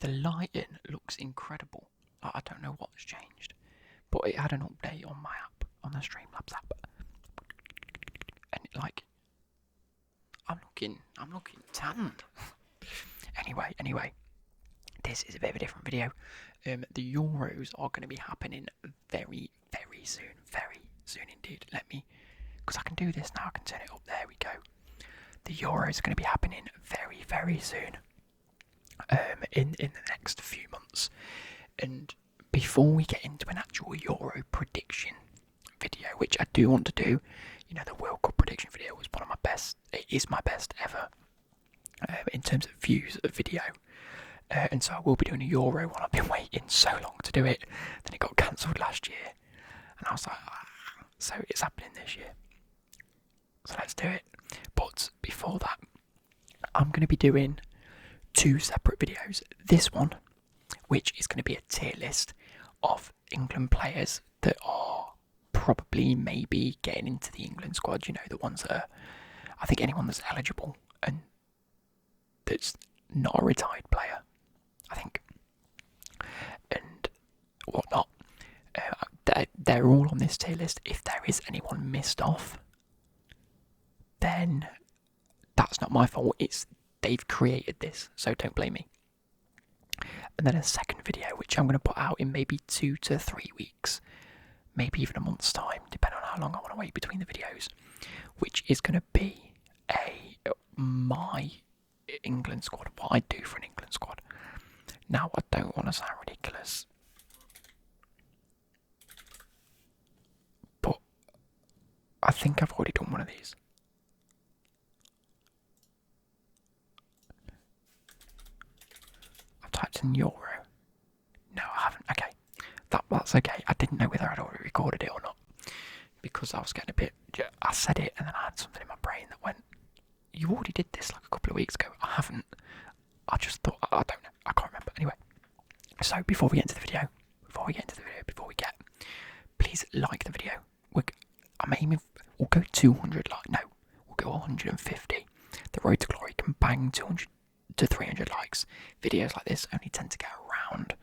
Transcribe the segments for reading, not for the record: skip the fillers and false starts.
The lighting looks incredible. I don't know what's changed, but it had an update on my app, on the Streamlabs app, and I'm looking tanned. Anyway, this is a bit of a different video. The Euros are going to be happening very soon indeed. Because I can do this now. I can turn it up. There we go. The Euros are going to be happening very soon. In the next few months, and before we get into an actual Euro prediction video, which I do want to do, the World Cup prediction video was one of my best. It is my best ever in terms of views of video, and so I will be doing a Euro one. I've been waiting so long to do it. Then it got cancelled last year, and I was like, so it's happening this year. So let's do it. But before that, I'm going to be doing 2 separate videos. This one, which is going to be a tier list of England players that are probably maybe getting into the England squad, the ones that are, I think anyone that's eligible and that's not a retired player, I think, and whatnot. They're all on this tier list. If there is anyone missed off, then that's not my fault. They've created this, so don't blame me. And then a second video, which I'm going to put out in maybe 2 to 3 weeks, maybe even a month's time, depending on how long I want to wait between the videos, which is going to be my England squad, what I do for an England squad. Now, I don't want to sound ridiculous, but I think I've already done one of these. Typed in Euro. No, I haven't. Okay, that's okay. I didn't know whether I'd already recorded it or not, because I was getting a bit. I said it and then I had something in my brain that went, "You already did this like a couple of weeks ago." I haven't. I just thought, I don't know. I can't remember. Anyway, so before we get, please like the video. I'm aiming. We'll go 200. We'll go 150. The road to glory can bang 200 to 300 likes. Videos like this only tend to get around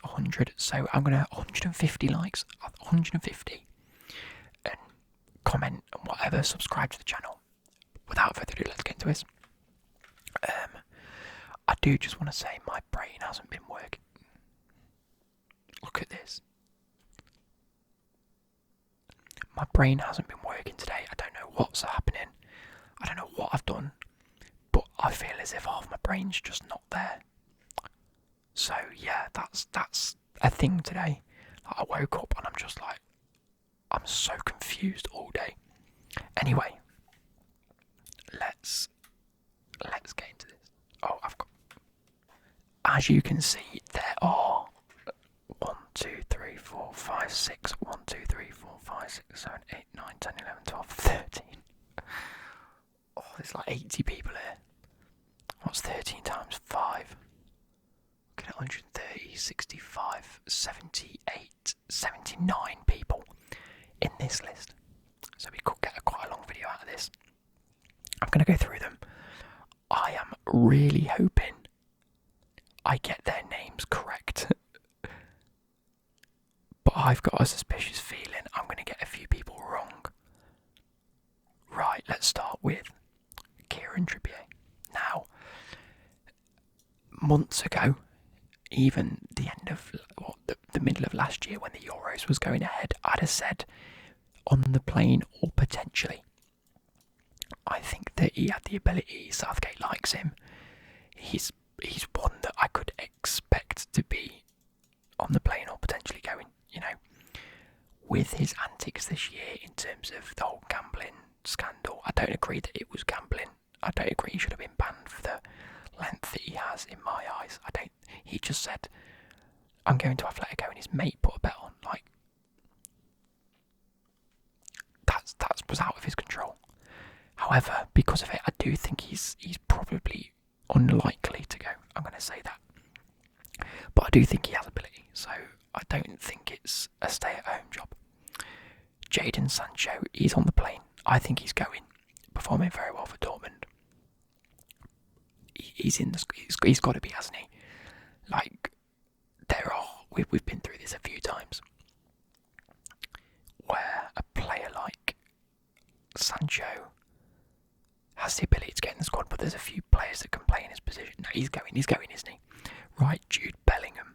100, so I'm gonna 150 likes, 150, and comment and whatever. Subscribe to the channel. Without further ado, let's get into this. I do just want to say my brain hasn't been working. Look at this. My brain hasn't been working today. I don't know what's happening. I don't know what I've done. But I feel as if half my brain's just not there. So yeah, that's a thing today. I woke up and I'm just like, I'm so confused all day. Anyway, let's get into this. Oh, as you can see, there are 1, 2, 3, 4, 5, 6. 1, 2, 3, 4, 5, 6, 7, 8, 9, 10, 11, 12, 13. Oh, there's like 80 people here. What's 13 times 5? Look at 130, 65, 78, 79 people in this list. So we could get quite a long video out of this. I'm going to go through them. I am really hoping I get their names correct. But I've got a suspicious feeling I'm going to get a few people wrong. Right, let's start with Kieran Trippier. Now, months ago, even the end of the middle of last year when the Euros was going ahead, I'd have said on the plane or potentially. I think that he had the ability. Southgate likes him. He's one that I could expect to be on the plane or potentially going, with his antics this year in terms of the whole gambling scandal. I don't agree that it was gambling. I don't agree he should have been banned for the length that he has in my eyes. He just said, I'm going to Atletico, and his mate put a bet on. That was out of his control. However, because of it, I do think he's probably unlikely to go. I'm going to say that. But I do think he has ability, so I don't think it's a stay-at-home job. Jayden Sancho, he's on the plane. I think he's going, performing very well for Dortmund. He's got to be, hasn't he? Like, we've been through this a few times, where a player like Sancho has the ability to get in the squad, but there's a few players that can play in his position. No, he's going, isn't he? Right, Jude Bellingham.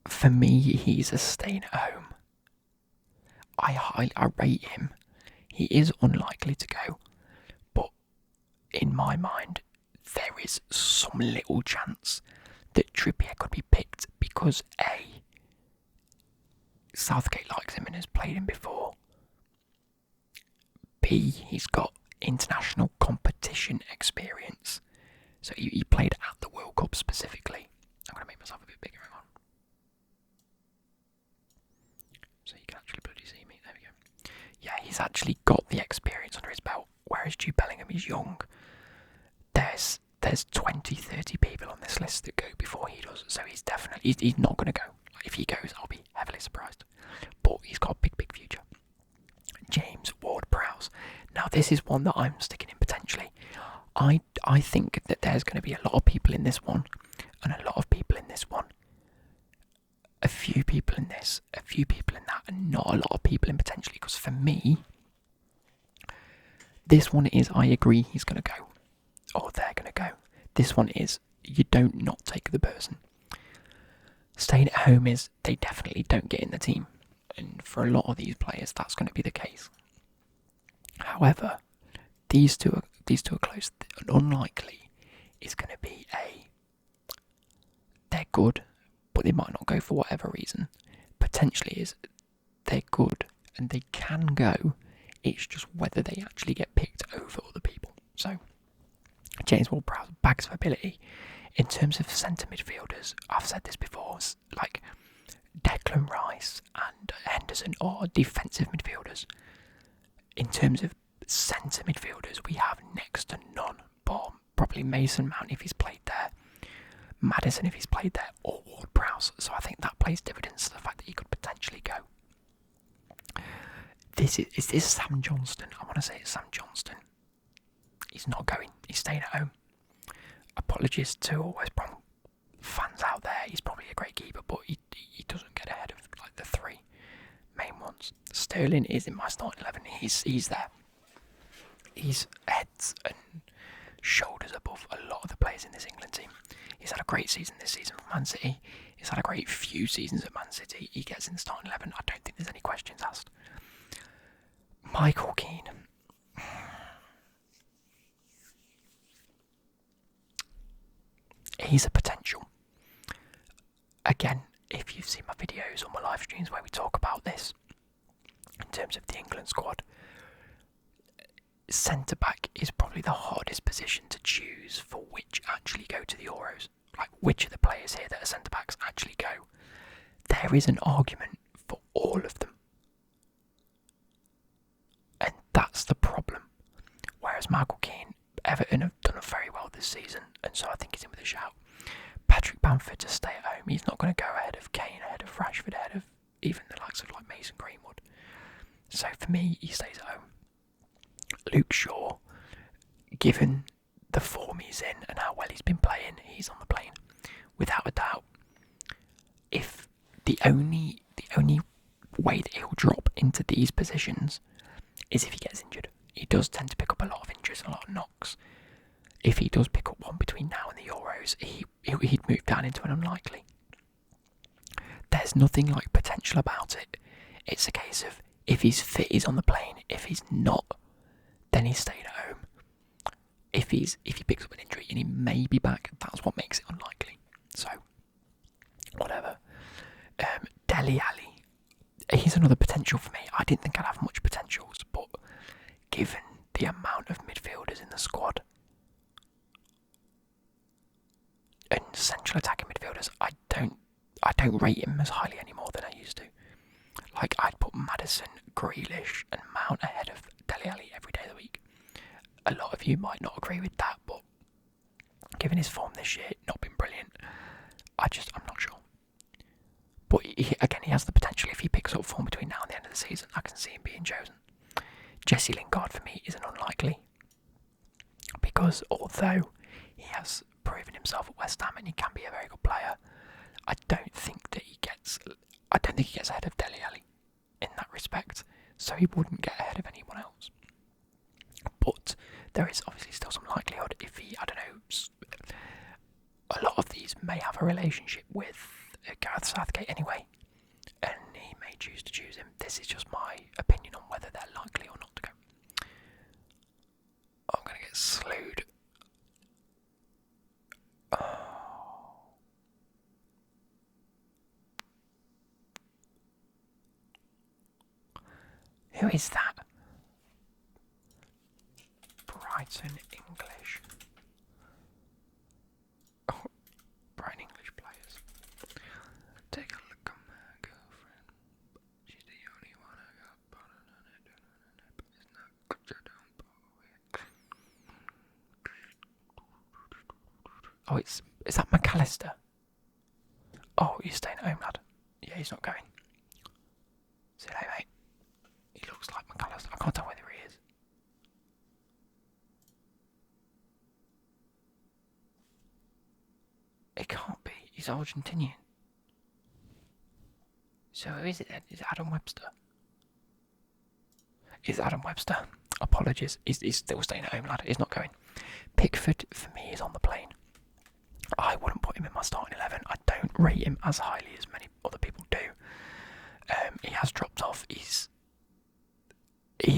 For me, he's a staying at home. I rate him. He is unlikely to go, but in my mind, there is some little chance that Trippier could be picked because A, Southgate likes him and has played him before. B, he's got international competition experience. So he played at the World Cup specifically. I'm going to make myself a bit bigger, hang on. So you can actually bloody see me. There we go. Yeah, he's actually got the experience under his belt, whereas Jude Bellingham is young. There's 20, 30 people on this list that go before he does, so he's not going to go. Like, if he goes, I'll be heavily surprised. But he's got a big future. James Ward-Prowse. Now this is one that I'm sticking in potentially. I think that there's going to be a lot of people in this one, and a lot of people in this one. A few people in this, a few people in that, and not a lot of people in potentially. Because for me, this one is I agree he's going to go, or they're going to go. This one is you don't not take the person. Staying at home is they definitely don't get in the team, and for a lot of these players, that's going to be the case. However, these two are close. Unlikely is going to be they're good, but they might not go for whatever reason. Potentially is they're good and they can go. It's just whether they actually get picked over other people. So James Ward-Prowse, bags of ability. In terms of centre midfielders, I've said this before, like Declan Rice and Henderson are defensive midfielders. In terms of centre midfielders, we have next to none, but probably Mason Mount if he's played there, Maddison if he's played there, or Ward-Prowse. So I think that plays dividends to the fact that he could potentially go. Is this Sam Johnston? I want to say it's Sam Johnston. He's not going. He's staying at home. Apologies to all West Brom fans out there. He's probably a great keeper, but he doesn't get ahead of like the three main ones. Sterling is in my starting 11. He's there. He's heads and shoulders above a lot of the players in this England team. He's had a great season this season for Man City. He's had a great few seasons at Man City. He gets in the starting 11. I don't think there's any questions asked. Michael Keane. He's a potential. Again, if you've seen my videos or my live streams where we talk about this, in terms of the England squad, centre-back is probably the hardest position to choose for which actually go to the Euros. Like, which of the players here that are centre-backs actually go. There is an argument for all of them. And that's the problem. Whereas Michael Keane, Everton have done very well this season, and so I think he's in with a shout. Patrick Bamford to stay at home. He's not going to go ahead of Kane, ahead of Rashford, ahead of even the likes of like Mason Greenwood. So for me, he stays at home. Luke Shaw, given the form he's in and how well he's been playing, he's on the plane without a doubt. If the only way that he'll drop into these positions is if he gets injured. He does tend to pick up a lot of injuries and a lot of knocks. If he does pick up one between now and the Euros, he'd move down into an unlikely. There's nothing like potential about it. It's a case of if he's fit, he's on the plane. If he's not, then he's staying at home. If he picks up an injury and he may be back, that's what makes it unlikely. So, whatever. Dele Alli, he's another potential for me. I didn't think I'd have much potentials, but given the amount of midfielders in the squad and central attacking midfielders, I don't rate him as highly anymore than I used to. Like, I'd put Maddison, Grealish and Mount ahead of Dele Alli every day of the week. A lot of you might not agree with that, but given his form this year, not been brilliant, I'm not sure. But he has the potential. If he picks up form between now and the end of the season, I can see him being chosen. Jesse Lingard for me is an unlikely, because although he has proven himself at West Ham, and he can be a very good player. I don't think he gets ahead of Dele Alli in that respect, so he wouldn't get ahead of anyone else. But there is obviously still some likelihood if he, I don't know, a lot of these may have a relationship with Gareth Southgate anyway, and he may choose to choose him. This is just my opinion on whether they're likely or not to go. I'm going to get slewed. Who is that? Brighton English. Oh, Brighton English players. Take a look at my girlfriend. She's the only one I got. But it's not good. Oh, is that McAllister? Oh, he's staying at home, lad. Yeah, he's not going. See you later, mate. He looks like McAllister. I can't tell whether he is. It can't be. He's Argentinian. So who is it then? Is it Adam Webster? It's Adam Webster. Apologies. He's still staying at home, lad. He's not going. Pickford, for me, is on the plane. I wouldn't put him in my starting 11. I don't rate him as highly as many other people do. He has dropped off. He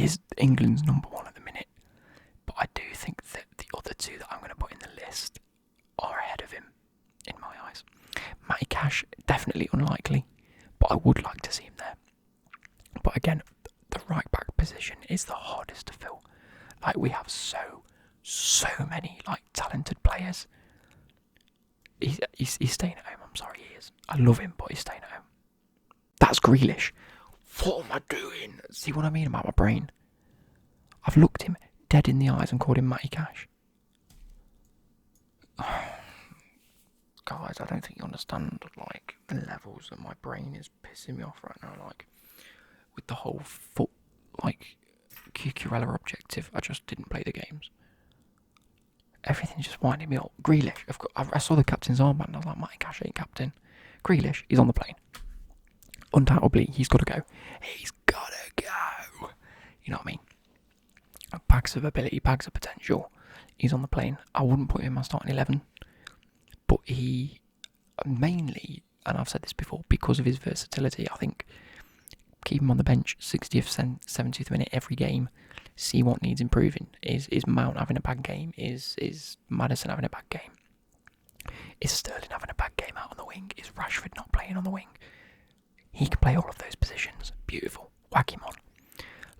is England's number one at the minute. But I do think that the other two that I'm going to put in the list are ahead of him, in my eyes. Matty Cash, definitely unlikely, but I would like to see him there. But again, the right back position is the hardest to fill. Like, we have so many talented players. He's staying at home. I'm sorry, he is. I love him, but he's staying at home. That's Grealish. What am I doing? See what I mean about my brain? I've looked him dead in the eyes and called him Matty Cash. Guys, I don't think you understand the levels that my brain is pissing me off right now. With the whole foot Cucurella objective, I just didn't play the games. Everything's just winding me up. Grealish, I saw the captain's armband and I was like, Matty Cash ain't captain. Grealish, he's on the plane. Undoubtedly, he's got to go. He's got to go. You know what I mean? Bags of ability, bags of potential. He's on the plane. I wouldn't put him in my starting 11. But he, mainly, and I've said this before, because of his versatility, I think keep him on the bench 60th, 70th minute every game. See what needs improving. Is Mount having a bad game? Is Maddison having a bad game? Is Sterling having a bad game out on the wing? Is Rashford not playing on the wing? He can play all of those positions. Beautiful. Whack him on.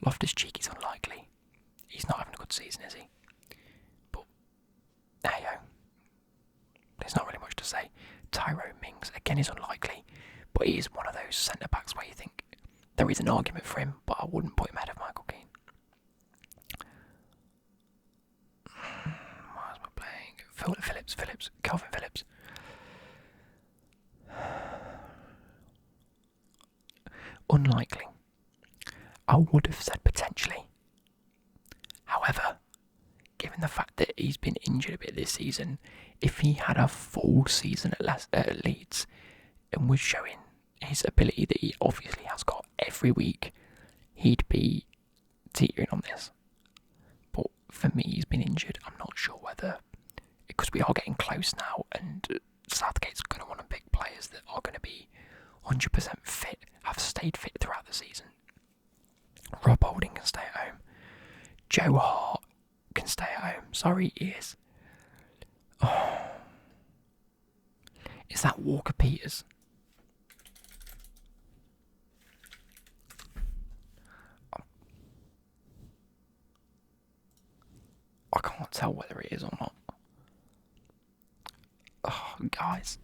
Loftus-Cheek is unlikely. He's not having a good season, is he? But, there you go. There's not really much to say. Tyrone Mings, again, is unlikely. But he is one of those centre-backs where you think there is an argument for him, but I wouldn't put him ahead of Michael Keane. Why am I playing? Calvin Phillips. Unlikely. I would have said potentially. However, given the fact that he's been injured a bit this season, if he had a full season at Leeds and was showing his ability that he obviously has got every week, he'd be teetering on this. But for me, he's been injured. I'm not sure whether, because we are getting close now, and Southgate's going to want to pick players that are going to be 100% fit, have stayed fit throughout the season. Rob Holding can stay at home. Joe Hart can stay at home. Sorry, he is. Oh. Is that Walker Peters? I can't tell whether it is or not. Oh, guys,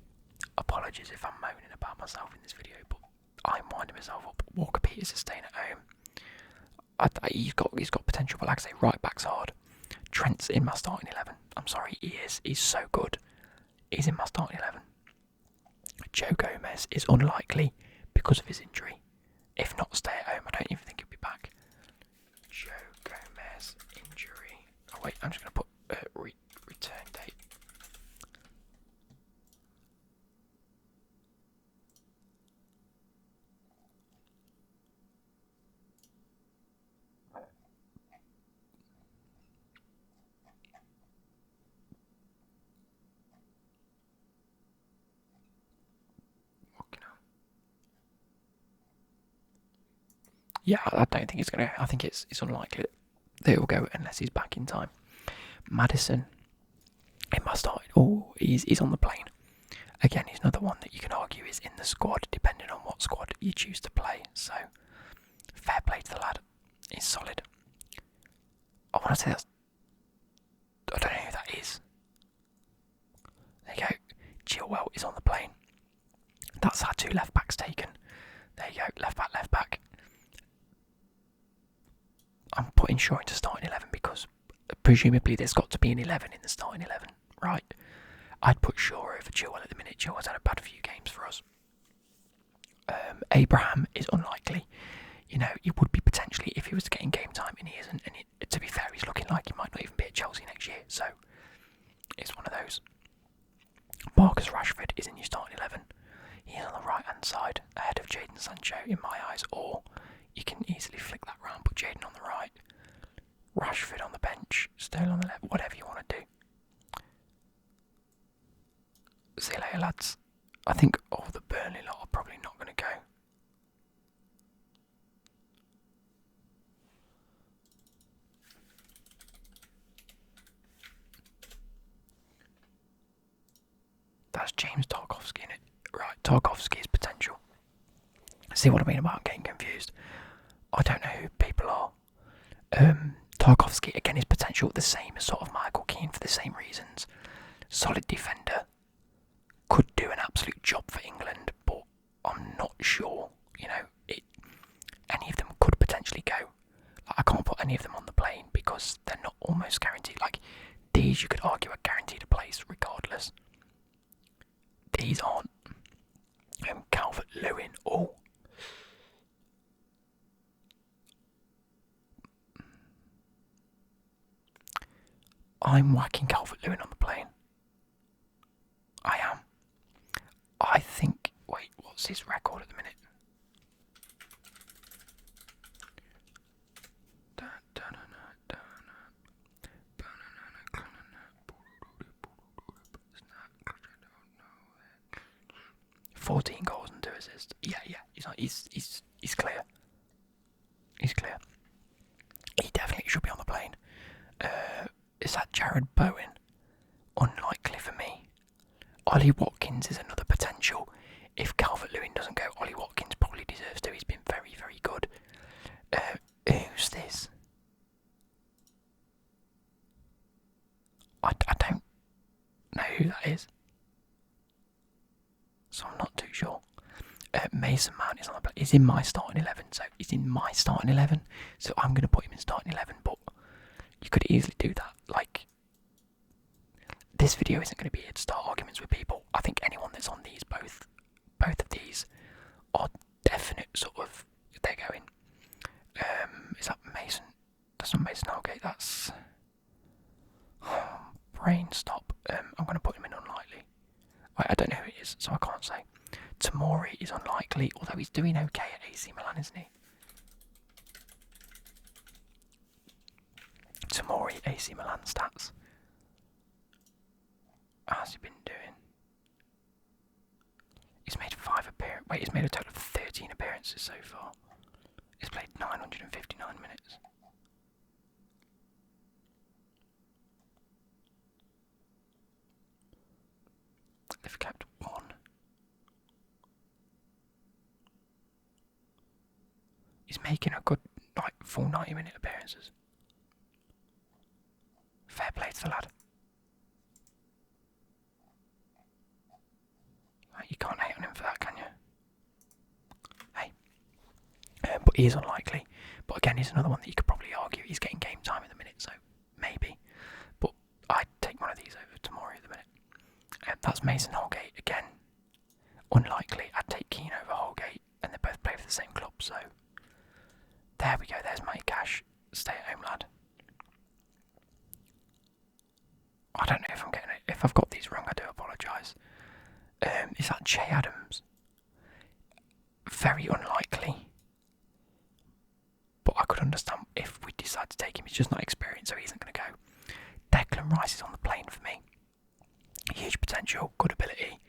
apologies if I'm moaning about myself in this video, but I'm winding myself up. Walker Peters is staying at home. He's got potential, but like I say, right back's hard. Trent's in my starting 11. I'm sorry, he is. He's so good. He's in my starting 11. Joe Gomez is unlikely because of his injury. If not, stay at home. I don't even think he'll be back. Joe Gomez injury. Oh wait, I'm just going to put return date. Yeah, I don't think it's going to. I think it's unlikely that it will go unless he's back in time. Maddison, in my starting. Oh, he's on the plane. Again, he's another one that you can argue is in the squad, depending on what squad you choose to play. So, fair play to the lad. He's solid. I want to say that's. I don't know who that is. There you go. Chilwell is on the plane. That's our 2 left backs taken. There you go. Left back. I'm putting Shaw into starting 11 because presumably there's got to be an 11 in the starting 11, right? I'd put Shaw over Chilwell at the minute. Chilwell's had a bad few games for us. Abraham is unlikely. You know, he would be potentially if he was getting game time, and he isn't. And to be fair, he's looking like he might not even be at Chelsea next year. So it's one of those. Marcus Rashford is in your starting 11. He's on the right hand side ahead of Jayden Sancho in my eyes, or you can easily flick that round, put Jayden on the right, Rashford on the bench, Sterling on the left, whatever you want to do. See you later, lads. I think all the Burnley lot are probably not going to go. That's James Tarkovsky in it. Right, Tarkovsky's potential. See what I mean about getting confused? I don't know who people are. Tarkovsky, again, his potential the same as sort of Michael Keane for the same reasons. Solid defender. Could do an absolute job for England, but I'm not sure. You know, any of them could potentially go. Like, I can't put any of them on the plane because they're not almost guaranteed. Like, these you could argue are guaranteed a place regardless. These aren't. Calvert-Lewin. Oh. I'm whacking Calvert-Lewin on the plane. I am. I think. Wait, what's his record at the minute? $14 goals and 2 assists. Yeah. He's clear. He's clear. He definitely should be on the plane. Is that Jared Bowen? Unlikely for me. Ollie Watkins is another potential. If Calvert-Lewin doesn't go, Ollie Watkins probably deserves to. He's been very, very good. Who's this? I don't know who that is. So I'm not too sure. Mason Mount is on the plane. He's in my starting 11. So he's in my starting 11. So I'm going to put him in starting 11. But you could easily do that. Like, this video isn't going to be here to start arguments with people. I think anyone that's on these, both of these, are definite sort of. They're going. Is that Mason? That's not Mason Holgate. That's brain stop. I'm going to put him in unlikely. Wait, I don't know who it is, so I can't say. Tamori is unlikely, although he's doing okay at AC Milan, isn't he? Tamori, AC Milan stats. How's he been doing? He's made 5 appearances. Wait, he's made a total of 13 appearances so far. He's played 959 minutes. They've kept 1. He's making a good, like, full 90-minute appearances. Fair play to the lad. You can't hate on him for that, can you? Hey. But he is unlikely. But again, he's another one that you could probably argue he's getting game time in the minute, so maybe. But I'd take one of these over tomorrow at the minute. That's Mason Holgate again. Unlikely. I'd take Keane over Holgate, and they both play for the same club, so there we go. There's my cash. Stay at home, lad. I don't know if I'm getting it. If I've got these wrong, I do apologise. Is that Jay Adams? Very unlikely. But I could understand if we decide to take him. He's just not experienced, so he isn't going to go. Declan Rice is on the plane for me. Huge potential, good ability.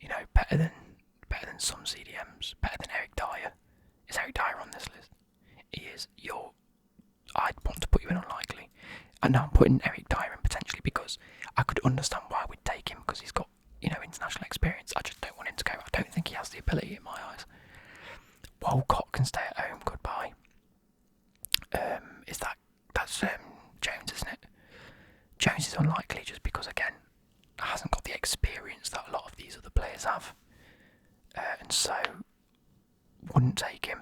You know, better than some CDMs. Better than Eric Dyer. Is Eric Dyer on this list? players, I'd want to put you in unlikely. And now I'm putting Eric Dyer in potentially because I could understand why we'd take him because he's got, international experience. I just don't want him to go. I don't think he has the ability in my eyes. Walcott can stay at home. Goodbye. That's Jones, isn't it? Jones is unlikely just because, again, hasn't got the experience that a lot of these other players have. And so, wouldn't take him.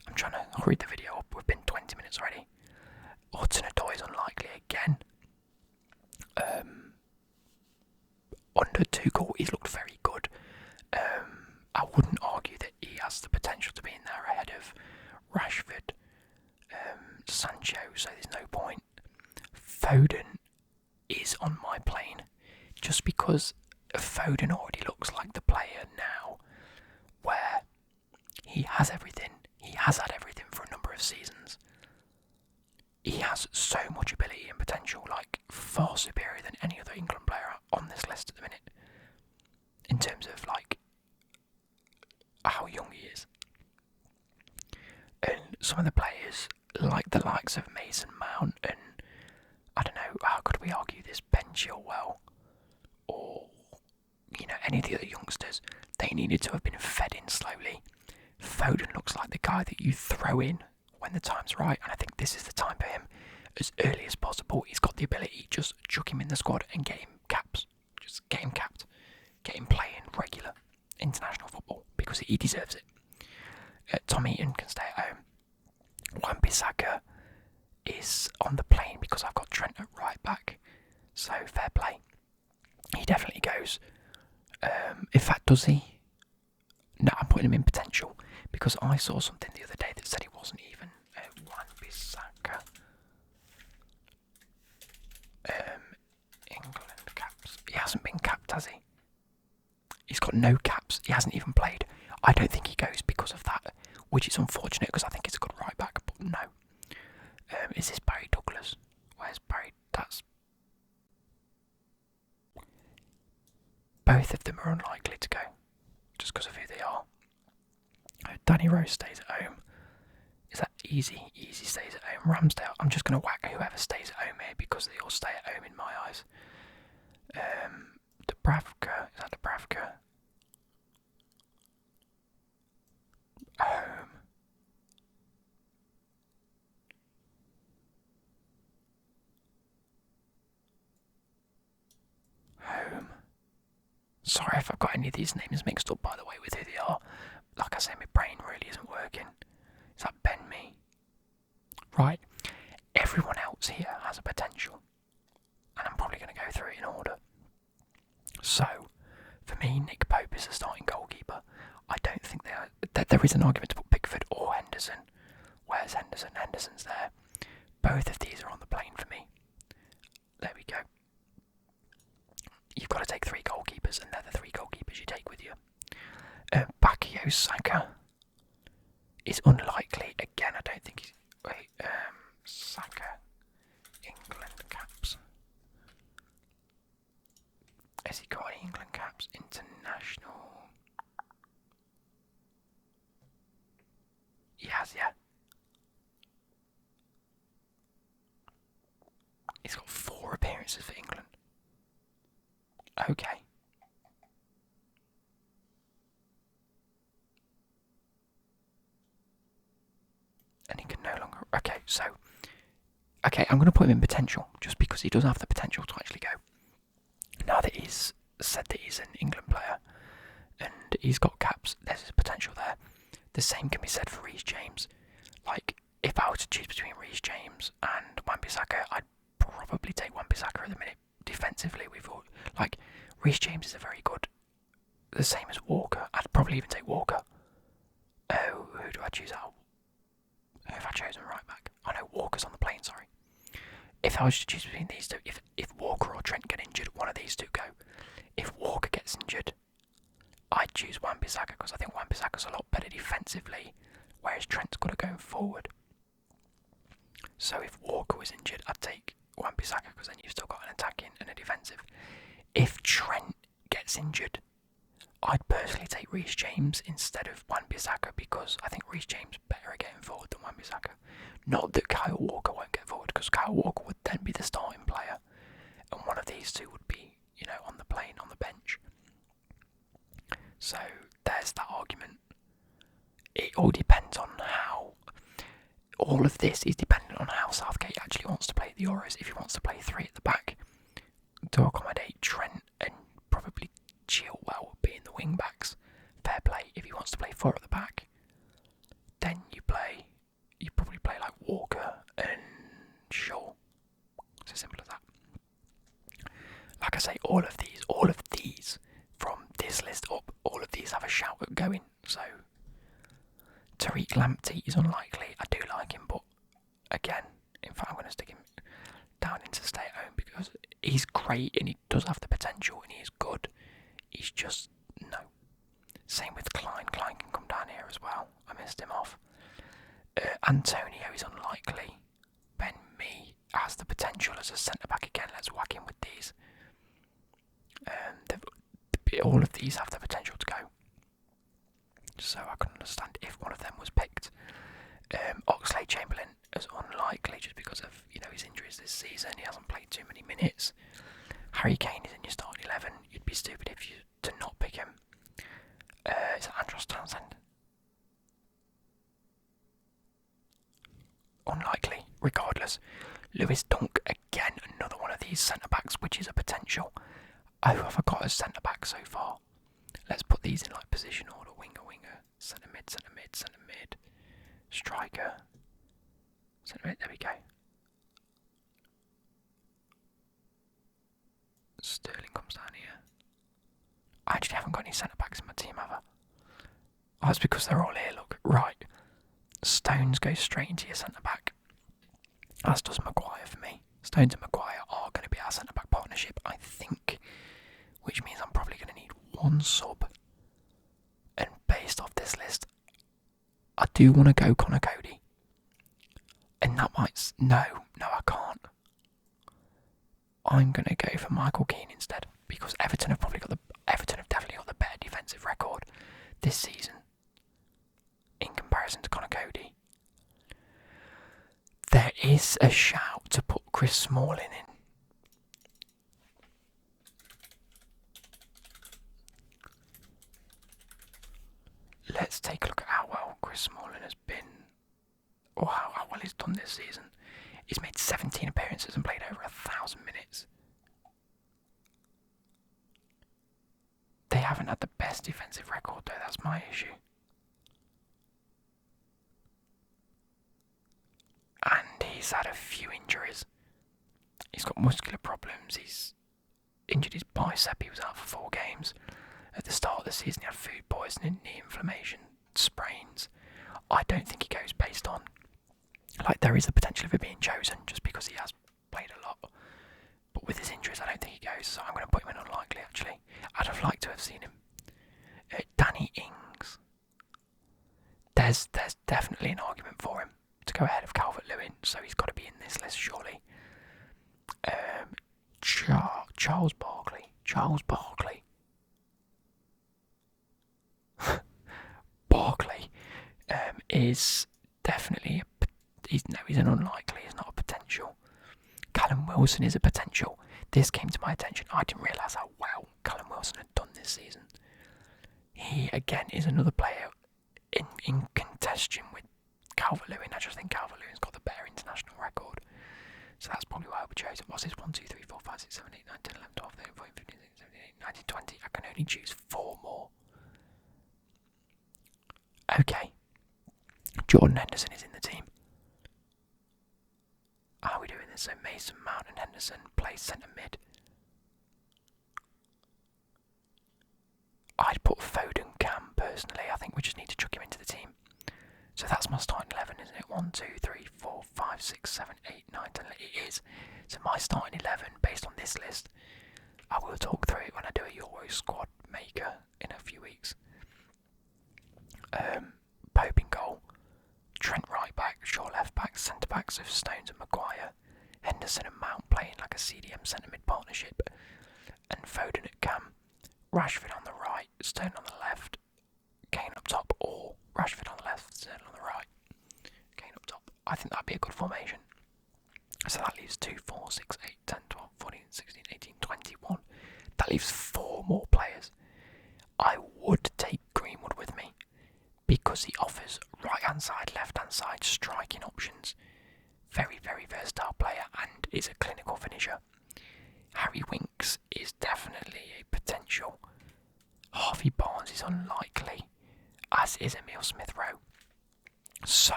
I'm trying to hurry the video up. We've been 20 minutes already. Hudson-Odoi is unlikely again. Under Tuchel, he's looked very good. I wouldn't argue that he has the potential to be in there ahead of Rashford, Sancho, so there's no point. Foden is on my plane, just because Foden already looks like the player now, where he has everything. He has had everything for a number of seasons. He has so much ability and potential, like far superior than any other England player on this list at the minute, in terms of like how young he is. And some of the players, like the likes of Mason Mount and, I don't know, how could we argue this, Ben Chilwell, or, any of the other youngsters, they needed to have been fed in slowly. Foden looks like the guy that you throw in when the time's right, and I think this is the time for him. As early as possible, he's got the ability, just chuck him in the squad and get him caps. Just get him capped. Get him playing regular international football, because he deserves it. Tom Eaton can stay at home. Wan-Bissaka is on the plane because I've got Trent at right back, so fair play. He definitely goes. In fact, does he? No, I'm putting him in potential because I saw something the other day that said he wasn't even Wan-Bissaka. England caps. He hasn't been capped, has he? He's got no caps. He hasn't even played. I don't think he goes because of that, which is unfortunate because I think he's a good right back, but no. Is this Barry Douglas? Where's Barry? That's... Both of them are unlikely to go, just because of who they are. Danny Rose stays at home. Is that easy? Easy stays at home. Ramsdale, I'm just going to whack whoever stays at home here because they all stay at home in my eyes. Dubravka, is that Dubravka? Home. Home. Sorry if I've got any of these names mixed up, by the way, with who they are. Like I say, my brain really isn't working. Is that Ben Mee? Right. Everyone else here has a potential. And I'm probably going to go through it in order. So, for me, Nick Pope is the starting goalkeeper. I don't think there is an argument to put Pickford or Henderson. Where's Henderson? Henderson's there. Both of these are on the plane for me. There we go. You've got to take 3 goalkeepers, and they're the 3 goalkeepers you take with you. Bukayo Saka is unlikely. Again, I don't think he's... Wait, Saka. England caps. Has he got any England caps? International... He has, yeah. He's got 4 appearances for England. Okay. And he can no longer... Okay, so... Okay, I'm going to put him in potential, just because he does have the potential to actually go. Now that he's said that he's an England player, and he's got caps, there's his potential there. The same can be said for Reece James. Like, if I were to choose between Reece James and Wan-Bissaka, I'd probably take Wan-Bissaka at the minute. Defensively, like, Reece James is a very good... The same as Walker. I'd probably even take Walker. Oh, who do I choose out? Who have I chosen right back? Oh no, Walker's on the plane, sorry. If I was to choose between these two, if Walker or Trent get injured, one of these two go. If Walker gets injured, I'd choose Wan-Bissaka because I think Wan-Bissaka's a lot better defensively, whereas Trent's got to go forward. So if Walker was injured, I'd take Wan-Bissaka because then you've still got an attacking and a defensive. If Trent gets injured, I'd personally take Reece James instead of Wan-Bissaka because I think Reece James is better at getting forward than Wan-Bissaka. Not that Kyle Walker won't get forward, because Kyle Walker would then be the starting player, and one of these two would be, on the plane, on the bench. So there's that argument. It all depends on how. All of this is dependent on how Southgate actually wants to play the Euros. If he wants to play three at the back to accommodate Trent and probably Chilwell being the wing backs, fair play. If he wants to play four at the back, then you probably play like Walker and Shaw. It's as simple as that. Like I say, all of these from this list up, all of these have a shout at going. So Tariq Lamptey is unlikely. I do like him, but again, in fact, I'm going to stick him down into stay at home because he's great and he does have the potential and he is good. He's just no. Same with Klein. Klein can come down here as well. I missed him off. Antonio is unlikely. Ben Mee has the potential as a centre back again. Let's whack him with these. All of these have the potential to go. So I can understand if one of them was picked. Oxlade-Chamberlain is unlikely just because of his injuries this season. He hasn't played too many minutes. Harry Kane is in your starting 11. You'd be stupid if you to not pick him. Is it Andros Townsend? Unlikely, regardless. Lewis Dunk, again, another one of these centre-backs, which is a potential. Oh, have I got a centre-back so far? Let's put these in like position order. Winger, centre-mid, striker, centre-mid, there we go. Sterling comes down here. I actually haven't got any centre-backs in my team, have I? Oh, it's because they're all here, look. Right. Stones goes straight into your centre-back. As does Maguire for me. Stones and Maguire are going to be our centre-back partnership, I think. Which means I'm probably going to need one sub. And based off this list, I do want to go Connor Cody. And that might... No, I can't. I'm going to go for Michael Keane instead. Because Everton have definitely got the better defensive record this season. In comparison to Connor Cody. There is a shout to put Chris Smalling in. Let's take a look at how well Chris Smalling has been, or how well he's done this season. He's made 17 appearances and played over 1,000 minutes. They haven't had the best defensive record though, that's my issue. And he's had a few injuries. He's got muscular problems, he's injured his bicep, he was out for 4 games. At the start of the season he had food poisoning, knee inflammation, sprains. I don't think he goes based on, there is the potential of it being chosen just because he has played a lot. But with his injuries I don't think he goes, so I'm going to put him in unlikely actually. I'd have liked to have seen him. Danny Ings. There's definitely an argument for him to go ahead of Calvert-Lewin, so he's got to be in this list surely. Charles Barkley. Barkley is definitely he's an unlikely, he's not a potential. Callum Wilson is a potential. This came to my attention. I didn't realise how well Callum Wilson had done this season. He again is another player in contention with Calvert-Lewin. I just think Calvert-Lewin's got the better international record. So that's probably why I would choose him. What's this? 1, 2, 3, 4, 5, 6, 7, 8, 9, 10, 11, 12, 13, 14, 15, 16, 17, 18, 19, 20. I can only choose 4 more. Okay. Jordan Henderson is in the team. How are we doing this? So Mason Mount and Henderson play centre mid. I'd put Foden Cam personally. I think we just need to chuck him into the team. So that's my starting 11, isn't it? 1, 2, 3, 4, 5, 6, 7, 8, 9, 10. It is. So my starting 11, based on this list, I will talk through it when I do a Euro squad maker in a few weeks. Pope in goal. Trent right back, Shaw left back, centre backs of Stones and Maguire. Henderson and Mount playing like a CDM centre mid partnership. And Foden at Cam. Rashford on the right, Stone on the left. So that leaves 2, 4, 6, 8, 10, 12, 14, 16, 18, 21. That leaves 4 more players. I would take Greenwood with me because he offers right-hand side, left-hand side striking options. Very, very versatile player and is a clinical finisher. Harry Winks is definitely a potential. Harvey Barnes is unlikely, as is Emile Smith-Rowe. So,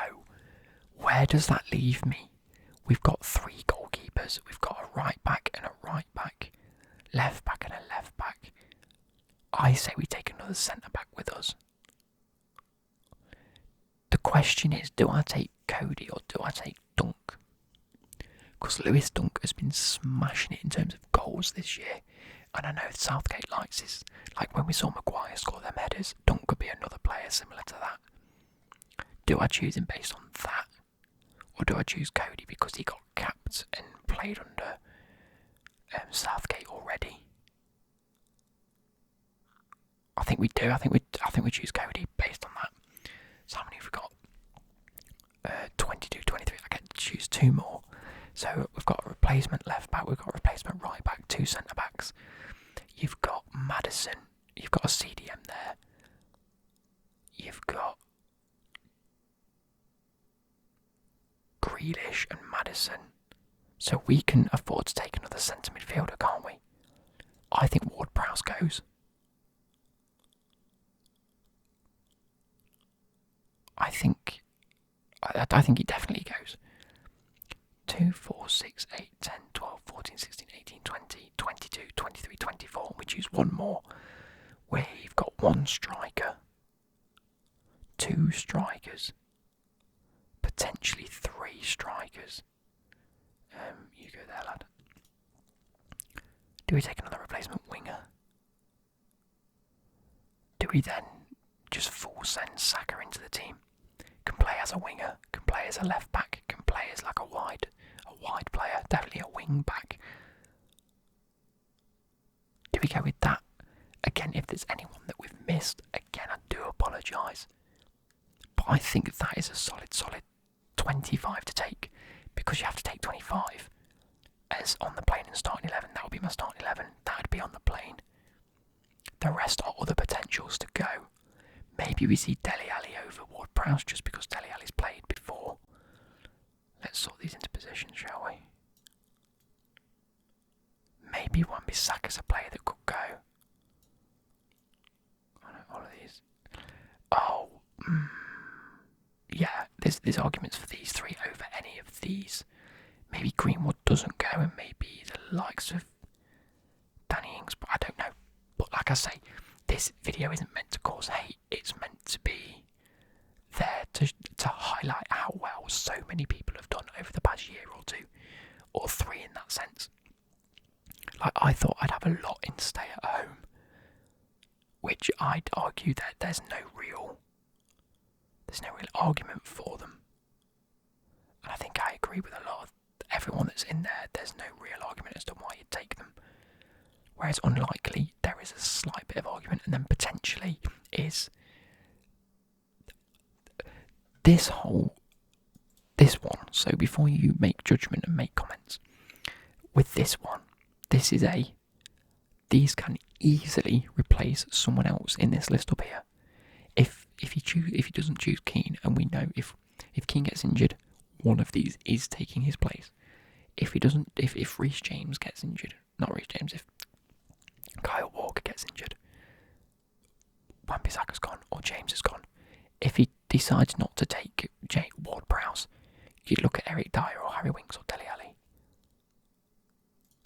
where does that leave me? We've got 3 goalkeepers. We've got a right back and a right back, left back and a left back. I say we take another centre back with us. The question is, do I take Cody or do I take Dunk? Because Lewis Dunk has been smashing it in terms of goals this year. And I know Southgate likes his, like when we saw Maguire score them headers, Dunk could be another player similar to that. Do I choose him based on that? Or do I choose Cody because he got capped and played under Southgate already? I think we do. I think we choose Cody based on that. So how many have we got? 22, 23. I get to choose 2 more. So we've got a replacement left back, we've got a replacement right back, 2 centre backs. You've got Maddison, you've got a CDM there. You've got Grealish and Maddison. So we can afford to take another centre midfielder, can't we? I think Ward-Prowse goes. I think he definitely goes. 2, 4, 6, 8, 10, 12, 14, 16, 18, 20, 22, 23, 24. And we choose 1 more. We've got 1 striker. 2 strikers. Potentially 3 strikers. You go there, lad. Do we take another replacement winger? Do we then just full send Saka into the team? Can play as a winger, can play as a left back, can play as like a wide player, definitely a wing back. Do we go with that? Again, if there's anyone that we've missed, again I do apologise. But I think that is a solid 25 to take, because you have to take 25 as on the plane and starting 11. That would be my starting 11. That would be on the plane. The rest are other potentials to go. Maybe we see Dele Alli over Ward-Prowse just because Dele Alli's played before. Let's sort these into positions, shall we? Maybe Wan-Bissaka's a player that could go. I know all of these. Oh, yeah. There's arguments for these 3 over any of these. Maybe Greenwood doesn't go, and maybe the likes of Danny Ings, but I don't know. But like I say, this video isn't meant to cause hate. It's meant to be there to highlight how well so many people have done over the past year or 2, or 3 in that sense. Like, I thought I'd have a lot in stay at home, which I'd argue that there's no real argument for them. And I think I agree with a lot of everyone that's in there. There's no real argument as to why you'd take them. Whereas unlikely, there is a slight bit of argument, and then potentially is this one. So before you make judgment and make comments, with this one, these can easily replace someone else in this list up here. If he doesn't choose Keane, and we know if Keane gets injured, one of these is taking his place. If Reece James gets injured, not Reece James, if Kyle Walker gets injured, Wan-Bissaka's gone, or James is gone. If he decides not to take Ward-Prowse, you'd look at Eric Dyer or Harry Winks or Dele Alli.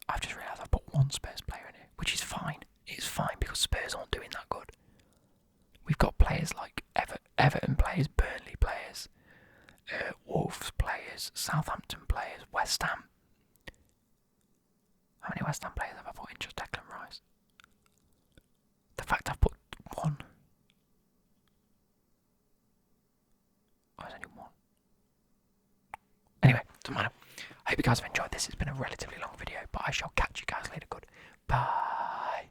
I've just realised I've put 1 Spurs player in it, which is fine. It's fine because Spurs aren't doing that good. We've got players like Everton players, Burnley players, Wolves players, Southampton players, West Ham. How many West Ham players have I put in just Declan Rice? The fact I've put 1. Oh, there's only 1. Anyway, doesn't matter. I hope you guys have enjoyed this. It's been a relatively long video, but I shall catch you guys later. Good. Bye.